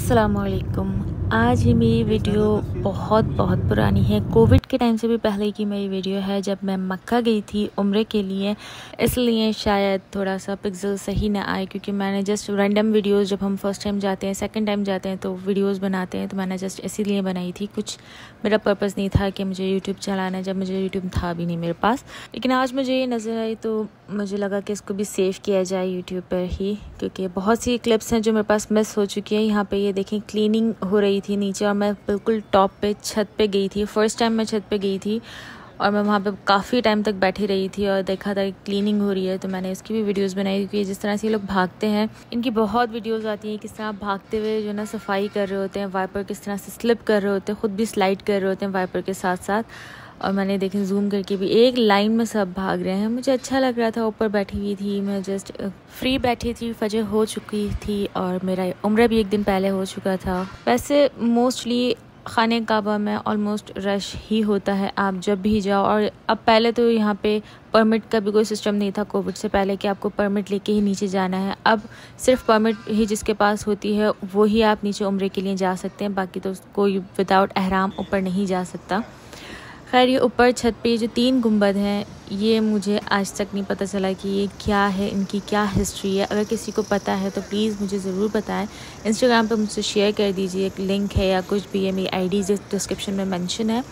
अस्सलामुअलैकुम। आज ही मेरी वीडियो बहुत पुरानी है। कोविड के टाइम से भी पहले की मेरी वीडियो है, जब मैं मक्का गई थी उम्रे के लिए। इसलिए शायद थोड़ा सा पिक्सल सही ना आए, क्योंकि मैंने जस्ट रैंडम वीडियोस, जब हम फर्स्ट टाइम जाते हैं सेकंड टाइम जाते हैं तो वीडियोस बनाते हैं, तो मैंने जस्ट इसीलिए बनाई थी। कुछ मेरा पर्पस नहीं था कि मुझे यूट्यूब चलाना है, जब मुझे यूट्यूब था भी नहीं मेरे पास। लेकिन आज मुझे ये नज़र आई तो मुझे लगा कि इसको भी सेव किया जाए यूट्यूब पर ही, क्योंकि बहुत सी क्लिप्स हैं जो मेरे पास मिस हो चुकी हैं। यहाँ पे ये देखें, क्लीनिंग हो रही थी नीचे और मैं बिल्कुल टॉप पे छत पे गई थी। फर्स्ट टाइम मैं छत पे गई थी और मैं वहाँ पे काफ़ी टाइम तक बैठी रही थी और देखा था कि क्लीनिंग हो रही है, तो मैंने इसकी भी वीडियोस बनाई। क्योंकि जिस तरह से ये लोग भागते हैं, इनकी बहुत वीडियोस आती हैं किस तरह भागते हुए जो ना सफाई कर रहे होते हैं, वाइपर किस तरह से स्लिप कर रहे होते हैं, ख़ुद भी स्लाइड कर रहे होते हैं वाइपर के साथ साथ। और मैंने देखें जूम करके भी एक लाइन में सब भाग रहे हैं। मुझे अच्छा लग रहा था, ऊपर बैठी हुई थी मैं, जस्ट फ्री बैठी थी, फजर हो चुकी थी और मेरा उम्रा भी एक दिन पहले हो चुका था। वैसे मोस्टली खाने काबा में ऑलमोस्ट रश ही होता है आप जब भी जाओ। और अब पहले तो यहाँ पे परमिट का भी कोई सिस्टम नहीं था कोविड से पहले कि आपको परमिट लेके ही नीचे जाना है। अब सिर्फ परमिट ही जिसके पास होती है वो ही आप नीचे उम्रे के लिए जा सकते हैं, बाकी तो कोई विदाउट एहराम ऊपर नहीं जा सकता। खैर, ये ऊपर छत पे जो 3 गुंबद हैं, ये मुझे आज तक नहीं पता चला कि ये क्या है, इनकी क्या हिस्ट्री है। अगर किसी को पता है तो प्लीज़ मुझे ज़रूर बताएं। इंस्टाग्राम पे मुझसे शेयर कर दीजिए, एक लिंक है या कुछ भी है, मेरी आईडी डिस्क्रिप्शन में मेंशन है।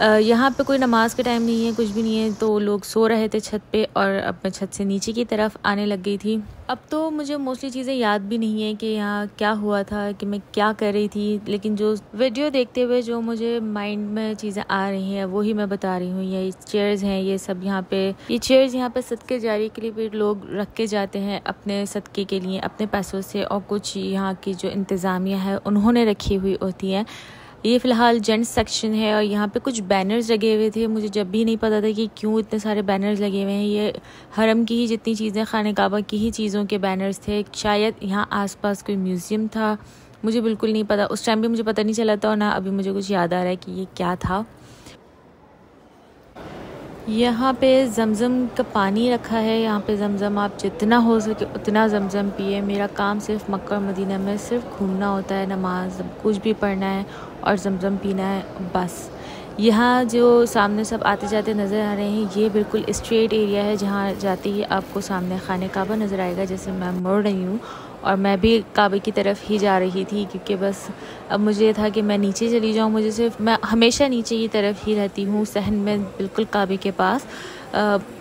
यहाँ पे कोई नमाज का टाइम नहीं है, कुछ भी नहीं है, तो लोग सो रहे थे छत पे और अब मैं छत से नीचे की तरफ आने लग गई थी। अब तो मुझे मोस्टली चीज़ें याद भी नहीं है कि यहाँ क्या हुआ था, कि मैं क्या कर रही थी, लेकिन जो वीडियो देखते हुए जो मुझे माइंड में चीज़ें आ रही हैं वही मैं बता रही हूँ। ये चेयर्स हैं, ये सब यहाँ पे, ये चेयर्स यहाँ पे सदके जारी के लिए भी लोग रख के जाते हैं अपने सदके के लिए अपने पैसों से, और कुछ यहाँ की जो इंतज़ामिया है उन्होंने रखी हुई होती हैं। ये फ़िलहाल जेंट्स सेक्शन है और यहाँ पे कुछ बैनर्स लगे हुए थे। मुझे जब भी नहीं पता था कि क्यों इतने सारे बैनर्स लगे हुए हैं। ये हरम की ही जितनी चीज़ें, खाने काबा की ही चीज़ों के बैनर्स थे। शायद यहाँ आसपास कोई म्यूज़ियम था, मुझे बिल्कुल नहीं पता। उस टाइम भी मुझे पता नहीं चला था और ना अभी मुझे कुछ याद आ रहा है कि ये क्या था। यहाँ पे जमज़म का पानी रखा है। यहाँ पे जमज़म आप जितना हो सके उतना जमज़म पिए। मेरा काम सिर्फ मक्का और मदीना में सिर्फ घूमना होता है, नमाज कुछ भी पढ़ना है और जमज़म पीना है बस। यहाँ जो सामने सब आते जाते नज़र आ रहे हैं, ये बिल्कुल स्ट्रेट एरिया है जहाँ जाते ही आपको सामने खाने काबा नज़र आएगा। जैसे मैं मुड़ रही हूँ और मैं भी काबे की तरफ ही जा रही थी, क्योंकि बस अब मुझे ये था कि मैं नीचे चली जाऊँ। मुझे सिर्फ, मैं हमेशा नीचे की तरफ ही रहती हूँ, सहन में बिल्कुल काबे के पास।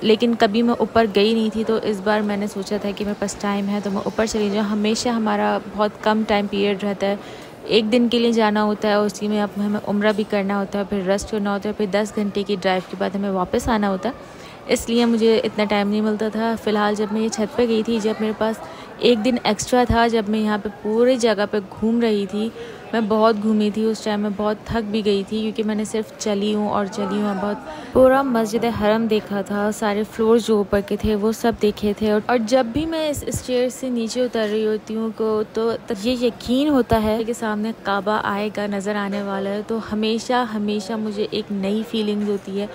लेकिन कभी मैं ऊपर गई नहीं थी, तो इस बार मैंने सोचा था कि मेरे पास टाइम है तो मैं ऊपर चली जाऊँ। हमेशा हमारा बहुत कम टाइम पीरियड रहता है, एक दिन के लिए जाना होता है, उसी में हमें उम्रा भी करना होता है, फिर रेस्ट करना होता है, फिर 10 घंटे की ड्राइव के बाद हमें वापस आना होता है। इसलिए मुझे इतना टाइम नहीं मिलता था। फ़िलहाल जब मैं ये छत पे गई थी, जब मेरे पास एक दिन एक्स्ट्रा था, जब मैं यहाँ पे पूरी जगह पे घूम रही थी, मैं बहुत घूमी थी। उस टाइम मैं बहुत थक भी गई थी, क्योंकि मैंने सिर्फ चली हूँ और चली हूँ। बहुत पूरा मस्जिद हरम देखा था, सारे फ्लोर जो ऊपर के थे वो सब देखे थे। और जब भी मैं इस स्टेयर से नीचे उतर रही होती हूँ तो तब ये यकीन होता है कि सामने काबा आएगा, नज़र आने वाला है, तो हमेशा मुझे एक नई फीलिंग होती है।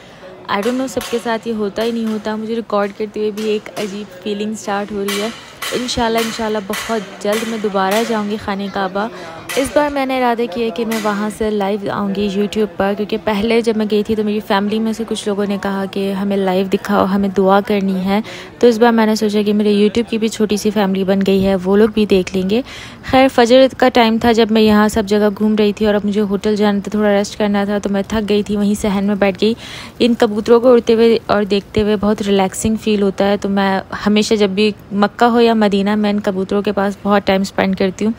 आई डोंट नो सबके साथ ये होता ही नहीं होता। मुझे रिकॉर्ड करते हुए भी एक अजीब फीलिंग स्टार्ट हो रही है। इंशाल्लाह बहुत जल्द मैं दोबारा जाऊंगी खाने काबा। इस बार मैंने इरादा किया कि मैं वहाँ से लाइव आऊँगी यूट्यूब पर, क्योंकि पहले जब मैं गई थी तो मेरी फैमिली में से कुछ लोगों ने कहा कि हमें लाइव दिखाओ, हमें दुआ करनी है। तो इस बार मैंने सोचा कि मेरे यूट्यूब की भी छोटी सी फैमिली बन गई है, वो लोग भी देख लेंगे। खैर, फजर का टाइम था जब मैं यहाँ सब जगह घूम रही थी और अब मुझे होटल जाना था, थोड़ा रेस्ट करना था, तो मैं थक गई थी, वहीं सहन में बैठ गई। इन कबूतरों को उड़ते हुए और देखते हुए बहुत रिलैक्सिंग फ़ील होता है। तो मैं हमेशा जब भी मक्का हो या मदीना, मैं इन कबूतरों के पास बहुत टाइम स्पेंड करती हूँ,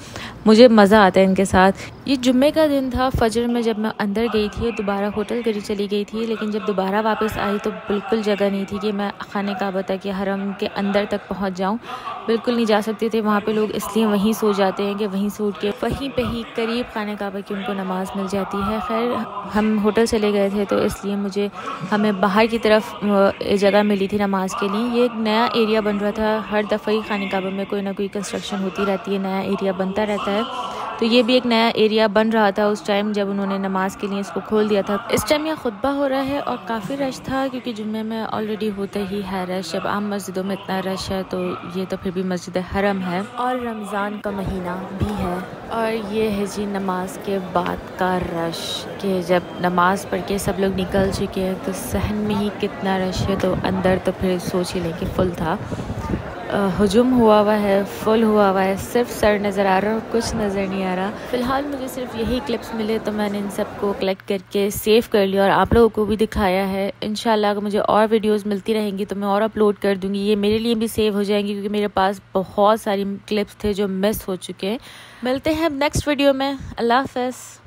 मुझे मज़ा आता है इनके साथ। ये जुम्मे का दिन था, फजर में जब मैं अंदर गई थी, दोबारा होटल करी चली गई थी, लेकिन जब दोबारा वापस आई तो बिल्कुल जगह नहीं थी कि मैं खाने काबा तक या हरम के अंदर तक पहुंच जाऊं। बिल्कुल नहीं जा सकते थे। वहाँ पे लोग इसलिए वहीं सो जाते हैं कि वहीं सो उठ के वहीं पे ही करीब खाने काबा की उनको नमाज़ मिल जाती है। खैर, हम होटल चले गए थे तो इसलिए हमें बाहर की तरफ जगह मिली थी नमाज के लिए। ये एक नया एरिया बन रहा था, हर दफ़ा ही खाने काबा में कोई ना कोई कंस्ट्रक्शन होती रहती है, नया एरिया बनता रहता है। तो ये भी एक नया एरिया बन रहा था उस टाइम जब उन्होंने नमाज के लिए इसको खोल दिया था। इस टाइम यहाँ खुतबा हो रहा है और काफ़ी रश था, क्योंकि जुम्मे में ऑलरेडी होता ही है रश। जब आम मस्जिदों में इतना रश है तो ये तो फिर भी मस्जिद हरम है और रमज़ान का महीना भी है। और और ये है जी नमाज के बाद का रश कि जब नमाज़ पढ़ के सब लोग निकल चुके हैं तो सहन में ही कितना रश है, तो अंदर तो फिर सोच ही लें कि फुल था। हुजूम हुआ है, फुल हुआ है, सिर्फ सर नज़र आ रहा है और कुछ नज़र नहीं आ रहा। फ़िलहाल मुझे सिर्फ यही क्लिप्स मिले तो मैंने इन सब को कलेक्ट करके सेव कर लिया और आप लोगों को भी दिखाया है। इंशाल्लाह अगर मुझे और वीडियोस मिलती रहेंगी तो मैं और अपलोड कर दूँगी। ये मेरे लिए भी सेव हो जाएंगी क्योंकि मेरे पास बहुत सारी क्लिप्स थे जो मिस हो चुके हैं। मिलते हैं अब नेक्स्ट वीडियो में। अल्लाह हाफ़िज़।